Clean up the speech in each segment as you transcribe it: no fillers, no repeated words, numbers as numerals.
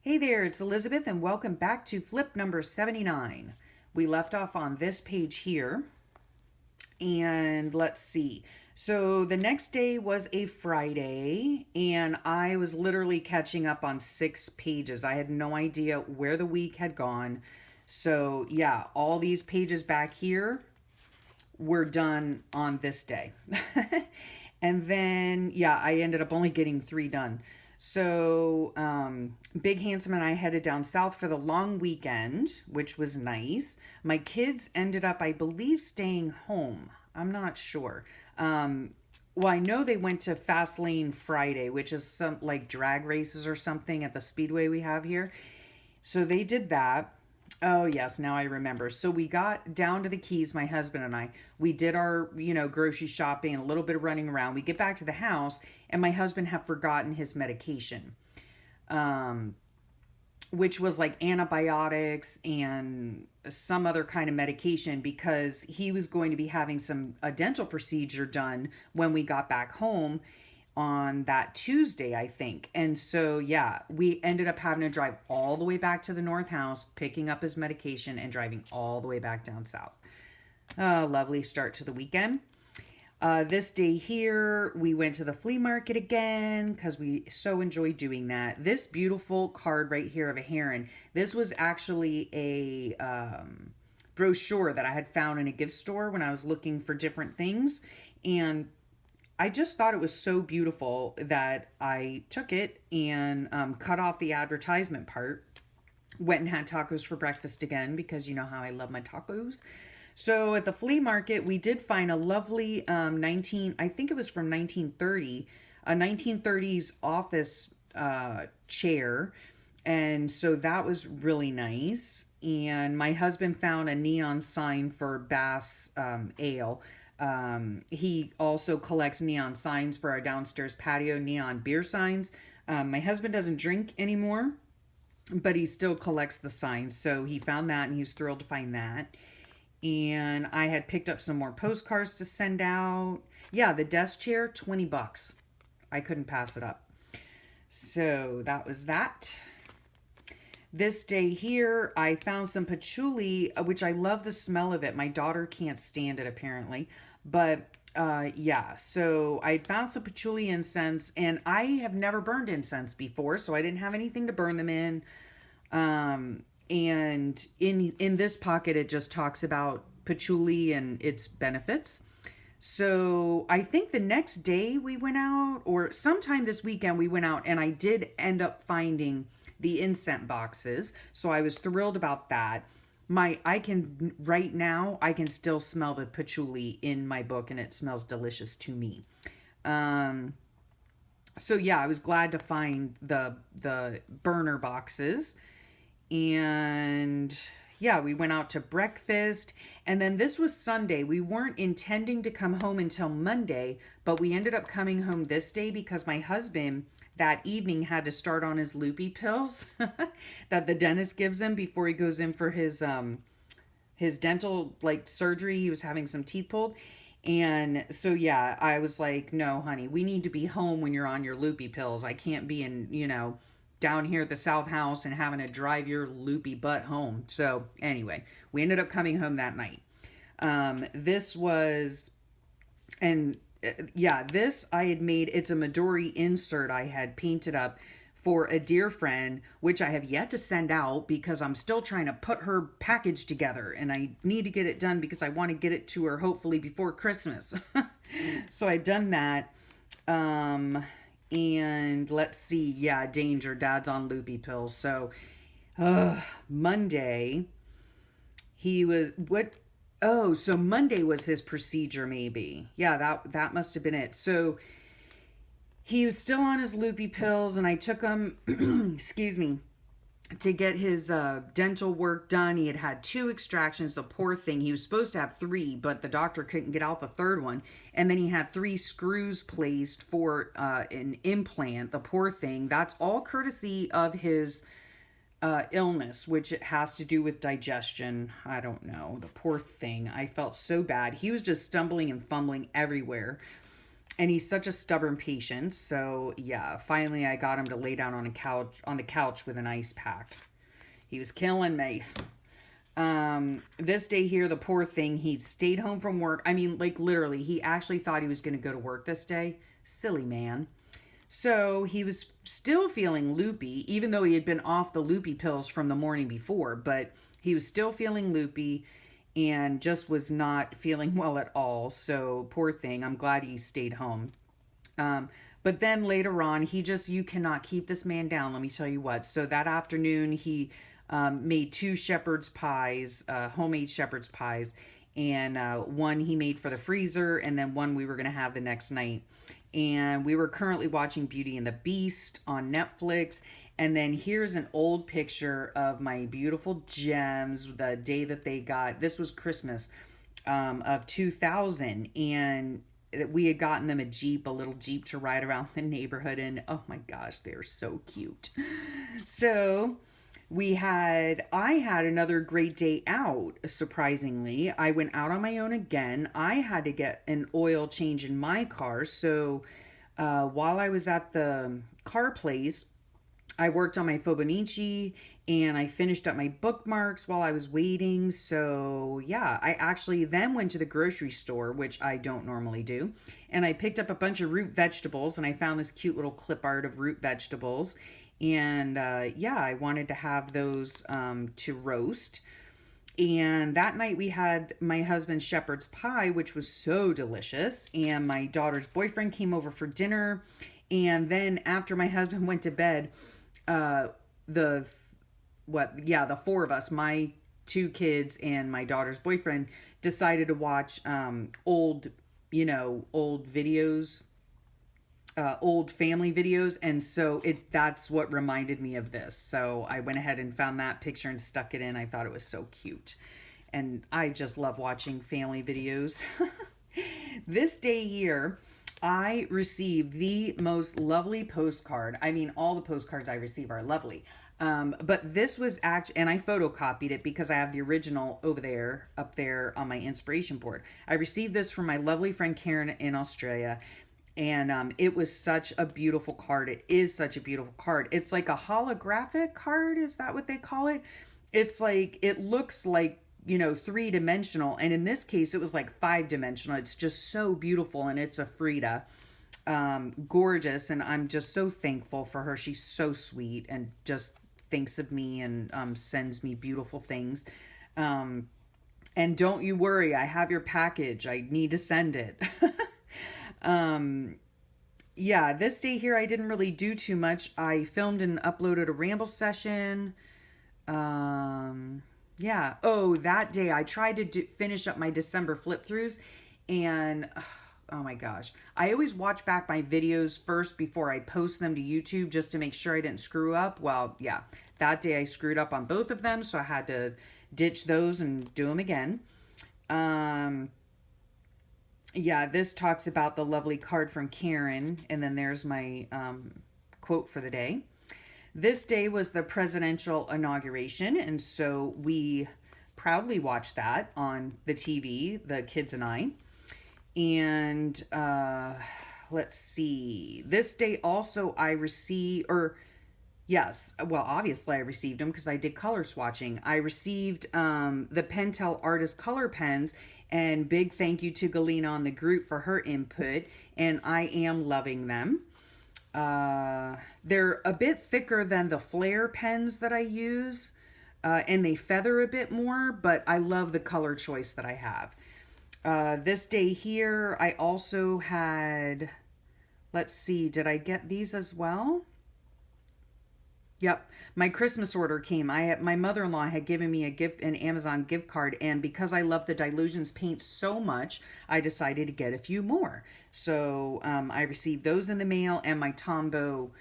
Hey there, it's Elizabeth, and welcome back to flip number 79. We left off on this page here, and let's see. So the next day was a Friday, and I was literally catching up on 6 pages. I had no idea where the week had gone. So, yeah, all these pages back here were done on this day. And then, yeah, I ended up only getting 3 done. So, Big Handsome and I headed down south for the long weekend, which was nice. My kids ended up, I believe, staying home. I'm not sure. Well, I know they went to Fastlane Friday, which is some like drag races or something at the speedway we have here. So they did that. Oh, yes, now I remember. So we got down to the Keys, my husband and I. We did our, grocery shopping and a little bit of running around. We get back to the house, and my husband had forgotten his medication, um, which was like antibiotics and some other kind of medication because he was going to be having a dental procedure done when we got back home on that Tuesday, I think. And so, yeah, we ended up having to drive all the way back to the North House, picking up his medication and driving all the way back down south. Lovely start to the weekend. This day here, we went to the flea market again because we so enjoy doing that. This beautiful card right here of a heron, this was actually a brochure that I had found in a gift store when I was looking for different things. And I just thought it was so beautiful that I took it and cut off the advertisement part. Went and had tacos for breakfast again because you know how I love my tacos. So at the flea market, we did find a lovely I think it was from 1930, a 1930s office chair. And so that was really nice. And my husband found a neon sign for Bass Ale. He also collects neon signs for our downstairs patio, neon beer signs. My husband doesn't drink anymore, but he still collects the signs. So he found that and he was thrilled to find that. And I had picked up some more postcards to send out. Yeah, the desk chair, $20. I couldn't pass it up. So that was that. This day here, I found some patchouli, which I love the smell of it. My daughter can't stand it apparently. But yeah, so I found some patchouli incense, and I have never burned incense before, so I didn't have anything to burn them in. And in this pocket, it just talks about patchouli and its benefits. So I think the next day we went out, or sometime this weekend we went out, and I did end up finding the incense boxes. So I was thrilled about that. I can right now I can still smell the patchouli in my book, and it smells delicious to me. Um, so yeah, I was glad to find the burner boxes. And yeah, we went out to breakfast. And then this was Sunday. We weren't intending to come home until Monday, but we ended up coming home this day because my husband that evening had to start on his loopy pills that the dentist gives him before he goes in for his dental like surgery. He was having some teeth pulled. And so yeah, I was like, "No, honey, we need to be home when you're on your loopy pills. I can't be in, down here at the South House and having to drive your loopy butt home." So anyway, we ended up coming home that night. This was, and yeah, this I had made, it's a Midori insert I had painted up for a dear friend, which I have yet to send out because I'm still trying to put her package together and I need to get it done because I want to get it to her hopefully before Christmas. So I done that. And let's see, yeah, danger, dad's on loopy pills. So Monday, he was, what? Oh, so Monday was his procedure, maybe. Yeah, that must have been it. So he was still on his loopy pills, and I took him, excuse me, to get his dental work done. He had had 2 extractions. The poor thing. He was supposed to have 3, but the doctor couldn't get out the third one. And then he had 3 screws placed for an implant. The poor thing. That's all courtesy of his illness, which it has to do with digestion. I don't know. The poor thing. I felt so bad. He was just stumbling and fumbling everywhere. And he's such a stubborn patient. So yeah, finally I got him to lay down on the couch with an ice pack. He was killing me. This day here, the poor thing, he stayed home from work. I mean, like literally, he actually thought he was going to go to work this day. Silly man. So he was still feeling loopy, even though he had been off the loopy pills from the morning before, but he was still feeling loopy and just was not feeling well at all. So poor thing. I'm glad he stayed home. Um, but then later on, you cannot keep this man down. Let me tell you what. So that afternoon, he made two shepherd's pies, homemade shepherd's pies, and one he made for the freezer, and then one we were going to have the next night. And we were currently watching Beauty and the Beast on Netflix. And then here's an old picture of my beautiful gems, the day that they got. This was Christmas of 2000. And we had gotten them a little Jeep to ride around the neighborhood in. Oh my gosh, they're so cute. So I had another great day out, surprisingly. I went out on my own again. I had to get an oil change in my car. So while I was at the car place, I worked on my Fibonacci and I finished up my bookmarks while I was waiting. So, yeah, I actually then went to the grocery store, which I don't normally do, and I picked up a bunch of root vegetables and I found this cute little clip art of root vegetables. And yeah, I wanted to have those to roast. And that night we had my husband's shepherd's pie, which was so delicious. And my daughter's boyfriend came over for dinner. And then after my husband went to bed, the the four of us, my two kids and my daughter's boyfriend, decided to watch old videos, old family videos, and so that's what reminded me of this. So I went ahead and found that picture and stuck it in. I thought it was so cute, and I just love watching family videos. This day here, I received the most lovely postcard. I mean, all the postcards I receive are lovely. But this was and I photocopied it because I have the original up there on my inspiration board. I received this from my lovely friend Karen in Australia. And it was such a beautiful card. It is such a beautiful card. It's like a holographic card. Is that what they call it? It's like, it looks like, 3-dimensional. And in this case, it was like 5-dimensional. It's just so beautiful. And it's a Frida. Gorgeous. And I'm just so thankful for her. She's so sweet and just thinks of me and sends me beautiful things. And don't you worry, I have your package. I need to send it. Yeah, this day here, I didn't really do too much. I filmed and uploaded a ramble session. Yeah. Oh, that day I tried to finish up my December flip throughs, and oh my gosh, I always watch back my videos first before I post them to YouTube just to make sure I didn't screw up. Well, yeah, that day I screwed up on both of them, so I had to ditch those and do them again. Yeah, this talks about the lovely card from Karen, and then there's my quote for the day. This day was the presidential inauguration, and so we proudly watched that on the TV, the kids and I. And let's see. This day also I received, yes, well, obviously I received them because I did color swatching. I received the Pentel Artist Color Pens, and big thank you to Galena on the group for her input, and I am loving them. They're a bit thicker than the Flair pens that I use, and they feather a bit more, but I love the color choice that I have. This day here, I also had, let's see, did I get these as well? Yep, my Christmas order came. My mother-in-law had given me an Amazon gift card, and because I love the Dylusions paint so much, I decided to get a few more. So I received those in the mail, and my Tombow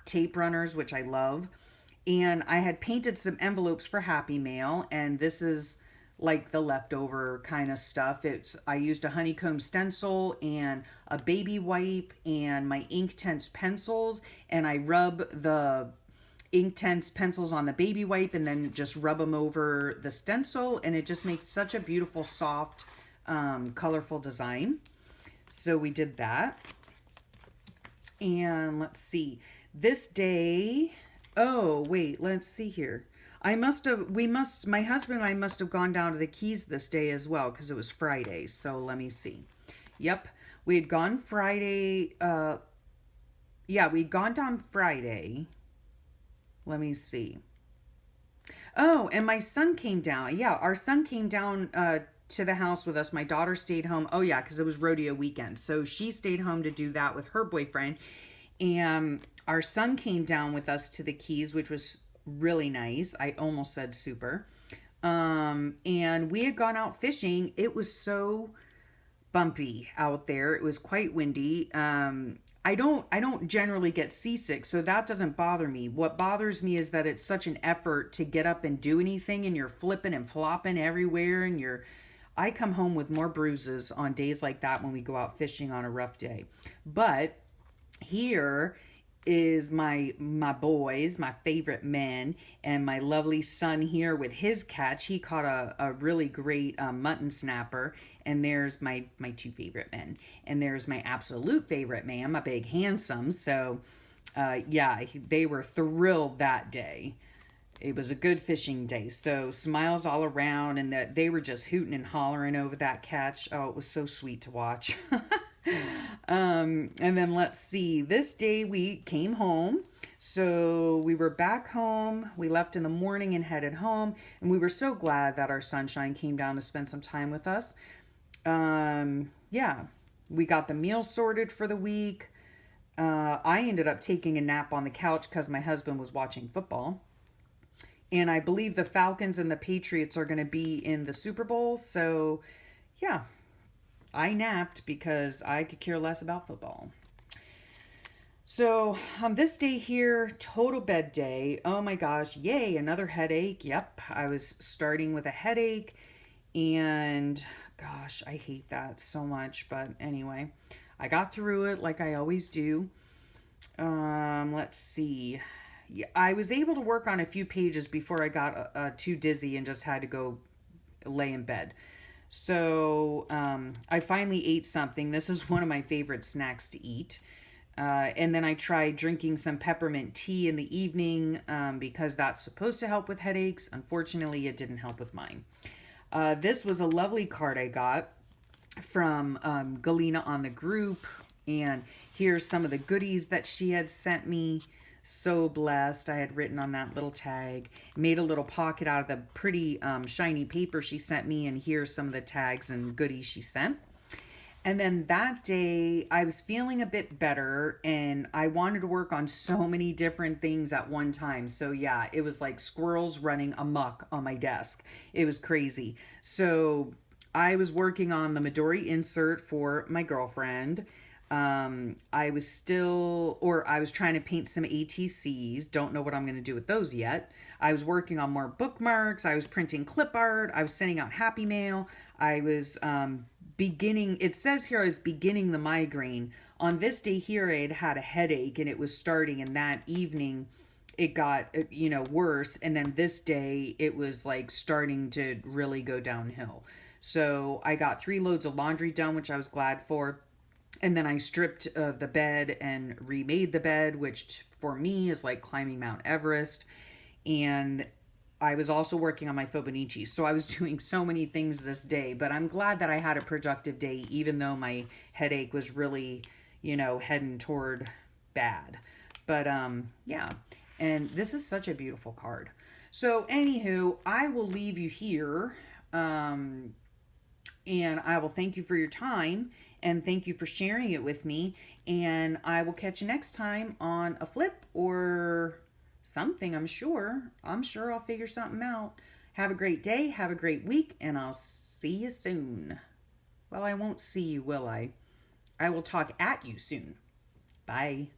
tape runners, which I love. And I had painted some envelopes for Happy Mail, and this is like the leftover kind of stuff. I used a honeycomb stencil and a baby wipe and my Inktense pencils, and I rub the Inktense pencils on the baby wipe and then just rub them over the stencil, and it just makes such a beautiful, soft, colorful design. So we did that. And let's see. This day, oh, wait, let's see here. My husband and I must have gone down to the Keys this day as well because it was Friday. So let me see. Yep, we had gone Friday. Yeah, we'd gone down Friday. Let me see. Oh, and my son came down. Yeah, our son came down to the house with us. My daughter stayed home. Oh, yeah, because it was rodeo weekend. So she stayed home to do that with her boyfriend. And our son came down with us to the Keys, which was really nice. I almost said super. And we had gone out fishing. It was so bumpy out there. It was quite windy. I don't generally get seasick, so that doesn't bother me. What bothers me is that it's such an effort to get up and do anything, and you're flipping and flopping everywhere, and I come home with more bruises on days like that when we go out fishing on a rough day. But here is my boys, my favorite men, and my lovely son here with his catch. He caught a really great mutton snapper. And there's my two favorite men, and there's my absolute favorite man, my big handsome. So yeah, they were thrilled that day. It was a good fishing day, so smiles all around, and that they were just hooting and hollering over that catch. Oh, it was so sweet to watch. And then let's see, this day we came home. So we were back home. We left in the morning and headed home, and we were so glad that our sunshine came down to spend some time with us. Yeah, we got the meals sorted for the week. I ended up taking a nap on the couch because my husband was watching football. And I believe the Falcons and the Patriots are going to be in the Super Bowl. So, yeah, I napped because I could care less about football. So, on this day here, total bed day. Oh my gosh, yay, another headache. Yep, I was starting with a headache. And gosh, I hate that so much. But anyway, I got through it like I always do. Let's see. Yeah, I was able to work on a few pages before I got too dizzy and just had to go lay in bed. So I finally ate something. This is one of my favorite snacks to eat. And then I tried drinking some peppermint tea in the evening because that's supposed to help with headaches. Unfortunately, it didn't help with mine. This was a lovely card I got from Galena on the group. And here's some of the goodies that she had sent me. So blessed. I had written on that little tag, made a little pocket out of the pretty shiny paper she sent me, and here's some of the tags and goodies she sent. And then that day, I was feeling a bit better, and I wanted to work on so many different things at one time. So yeah, it was like squirrels running amok on my desk. It was crazy. So I was working on the Midori insert for my girlfriend. I was trying to paint some ATCs. Don't know what I'm going to do with those yet. I was working on more bookmarks. I was printing clip art. I was sending out happy mail. I was it says here I was beginning the migraine. On this day here, I had had a headache and it was starting, and that evening it got, worse. And then this day it was like starting to really go downhill. So I got 3 loads of laundry done, which I was glad for. And then I stripped the bed and remade the bed, which for me is like climbing Mount Everest. And I was also working on my Fibonacci. So I was doing so many things this day, but I'm glad that I had a productive day, even though my headache was really, heading toward bad. But yeah, and this is such a beautiful card. So anywho, I will leave you here. And I will thank you for your time and thank you for sharing it with me. And I will catch you next time on a flip or something, I'm sure. I'm sure I'll figure something out. Have a great day. Have a great week. And I'll see you soon. Well, I won't see you, will I? I will talk at you soon. Bye.